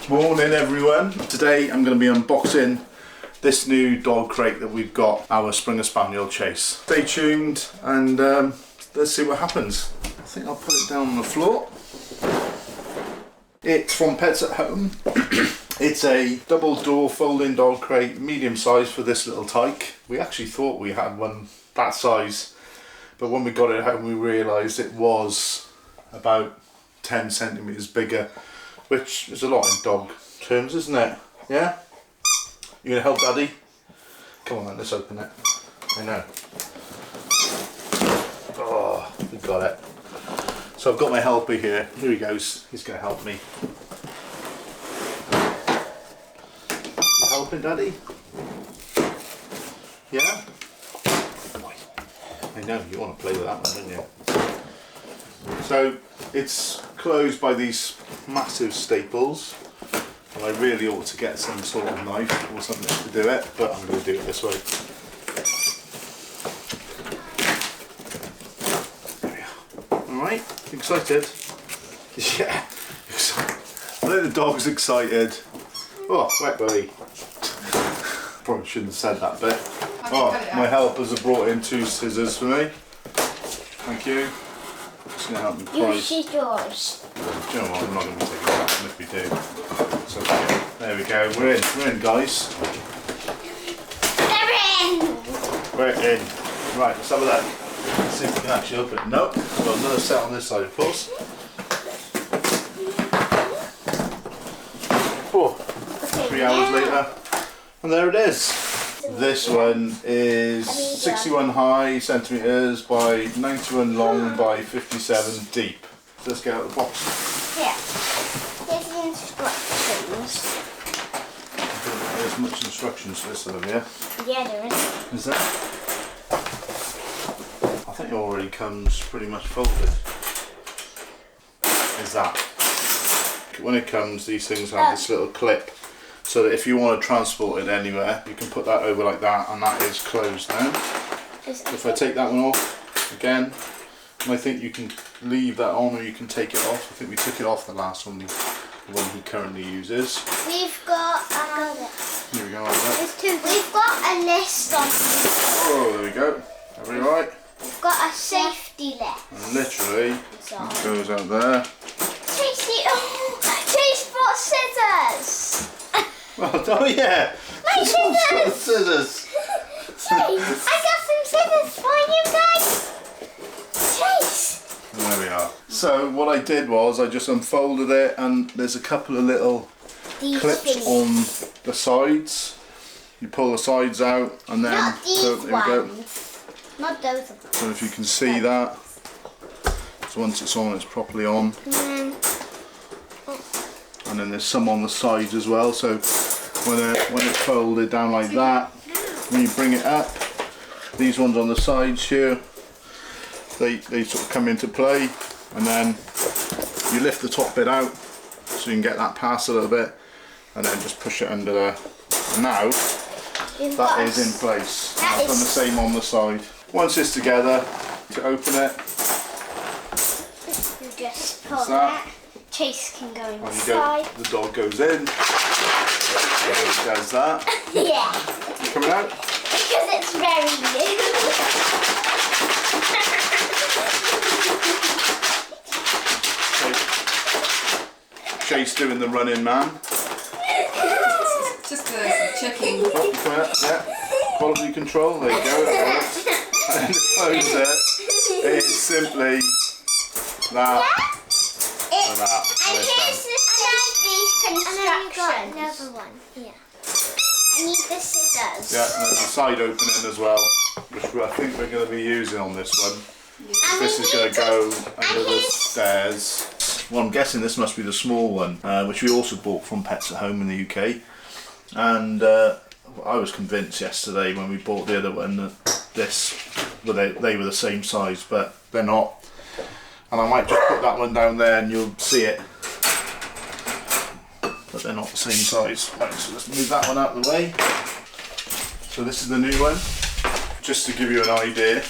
Morning everyone. Today I'm going to be unboxing this new dog crate that we've got, our Springer Spaniel Chase. Stay tuned and let's see what happens. I think I'll put it down on the floor. It's from Pets at Home. It's a double door folding dog crate, medium size for this little tyke. We actually thought we had one that size, but when we got it home we realised it was about 10 centimetres bigger, which is a lot in dog terms, isn't it? Yeah? You gonna help Daddy? Come on then, let's open it. I know. Oh, we got it. So I've got my helper here. Here he goes. He's gonna help me. You helping, Daddy? Yeah? I know, you want to play with that one, don't you? So it's closed by these massive staples. And I really ought to get some sort of knife or something to do it, but I'm going to do it this way. Alright, excited? Yeah, excited. I think the dog's excited. Oh, wet belly. Probably shouldn't have said that bit. Oh, my helpers have brought in 2 scissors for me. Thank you. Just going to help me price. Use yours. Do you know what? I'm not going to be taking that one if we do. So, there we go. We're in, guys. We're in. Right, let's have a look. Let's see if we can actually open it. Nope. We've got another set on this side, of course. Oh, 3 hours later. And there it is. This one is 61 high centimetres by 91 long by 57 deep. Let's get out of the box. Yeah. Here's the instructions. There's much instructions for this, Olivia. Yeah, there is. Is there? I think it already comes pretty much folded. Is that? When it comes, these things have this little clip, so that if you want to transport it anywhere, you can put that over like that, and that is closed now. If I take that one off again, and I think you can leave that on or you can take it off. I think we took it off the last one, the one he currently uses. We've got Here we go, like that. there's 2. We've got a list on. Oh, there we go. Everything right? We've got a safety list. And literally, it goes out there. Chase brought scissors. Well, oh yeah! My scissors! Scissors! Chase, I got some scissors for you guys. Chase! And there we are. So what I did was I just unfolded it, and there's a couple of little clips on the sides. You pull the sides out, and then Not these so there we go. ones. Not those ones. So if you can see that, so once it's on, it's properly on. And then there's some on the sides as well. So when it's folded down like that, when you bring it up, these ones on the sides here, they sort of come into play, and then you lift the top bit out so you can get that past a little bit, and then just push it under there. And now that is in place. I've done the same on the side. Once it's together, to open it, You just pull what's that? Chase can go When you inside. go, the dog goes in. So he does that. Yeah. You coming out? Because it's very Chase doing the running man. Just checking. Oh, you coming out? Yeah. Quality control. There you go. That works. And to close it, it is simply that and that. And here's these constructions. And then you got another one here. I need the scissors. Yeah, and there's a side opening as well, which I think we're going to be using on this one. And This is going to go under the stairs. Well, I'm guessing this must be the small one, which we also bought from Pets at Home in the UK. And I was convinced yesterday when we bought the other one that they were the same size, but they're not. And I might just put that one down there and you'll see it. But they're not the same size. Right, so let's move that one out of the way. So this is the new one, just to give you an idea.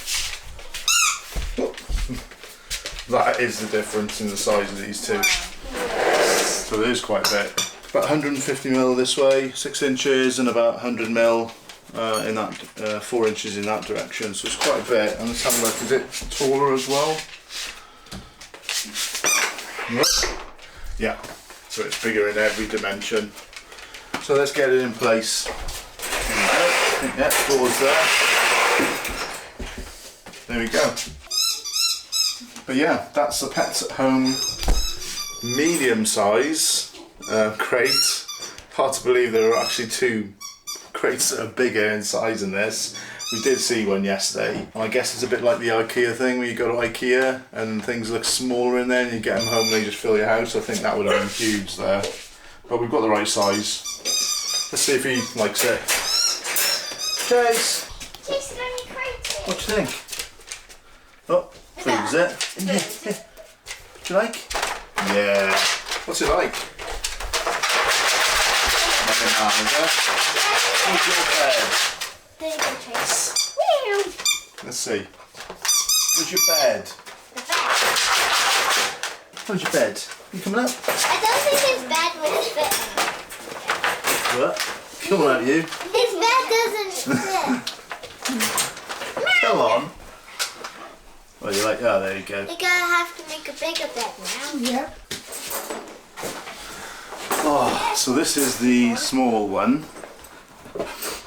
That is the difference in the size of these two. So it is quite a bit. about 150mm this way, 6 inches, and about 100mm in that 4 inches in that direction. So it's quite a bit. And let's have a look. Is it taller as well? Yeah. So it's bigger in every dimension. So let's get it in place. Yeah, doors there. There we go. But yeah, that's the Pets at Home medium size crate. Hard to believe there are actually 2 crates that are bigger in size than this. We did see one yesterday. I guess it's a bit like the IKEA thing where you go to IKEA and things look smaller in there and you get them home and they just fill your house. I think that would have been huge there. But we've got the right size. Let's see if he likes it. Chase! Chase, let me crate it. What do you think? Oh, food's it. Do you like? Yeah. What's it like? Nothing hard, is it? Where's your bed? There you go, Chase. Let's see. Where's your bed? The bed. Where's your bed? You coming up? I don't think his bed would fit. What? Come on, you. His bed doesn't fit. Come on. Oh, you like? Oh, there you go. You're gonna have to make a bigger bed now. Yeah. Oh, so this is the small one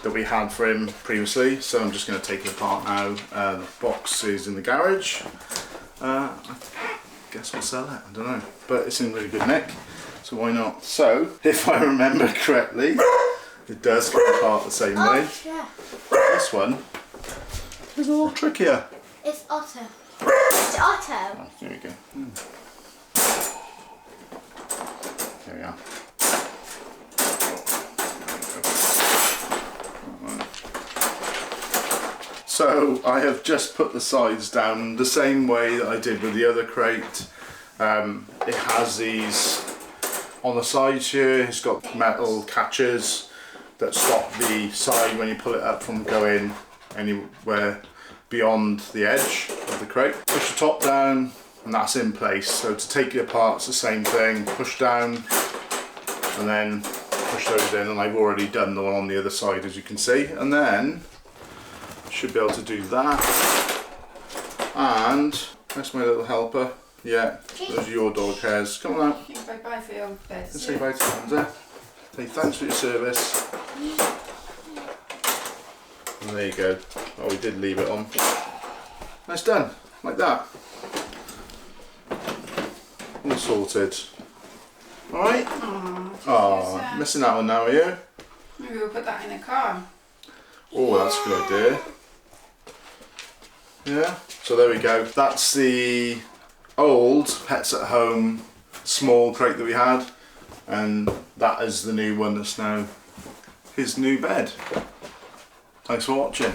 that we had for him previously. So I'm just going to take it apart now. The box is in the garage. I guess we'll sell it. I don't know, but it's in really good nick, so why not? So, if I remember correctly, it does come apart the same way. Yeah. This one is a little trickier. It's Otto. It's Otto. Oh, there we go. There we are. So I have just put the sides down the same way that I did with the other crate. It has these on the sides here. It's got metal catches that stop the side when you pull it up from going anywhere beyond the edge of the crate. Push the top down and that's in place. So to take it apart, it's the same thing. Push down and then push those in, and I've already done the one on the other side, as you can see. And then should be able to do that. And that's my little helper. Yeah, those are your dog hairs. Come on out. Bye for your bed. Let's say bye to Hamza. Say thanks for your service. And there you go. Oh, we did leave it on. That's done. Like that. All sorted. Alright? Oh, missing that one now, are you? Maybe we'll put that in the car. Oh, that's a good idea. Yeah, so there we go. That's the old Pets at Home small crate that we had, and that is the new one that's now his new bed. Thanks for watching.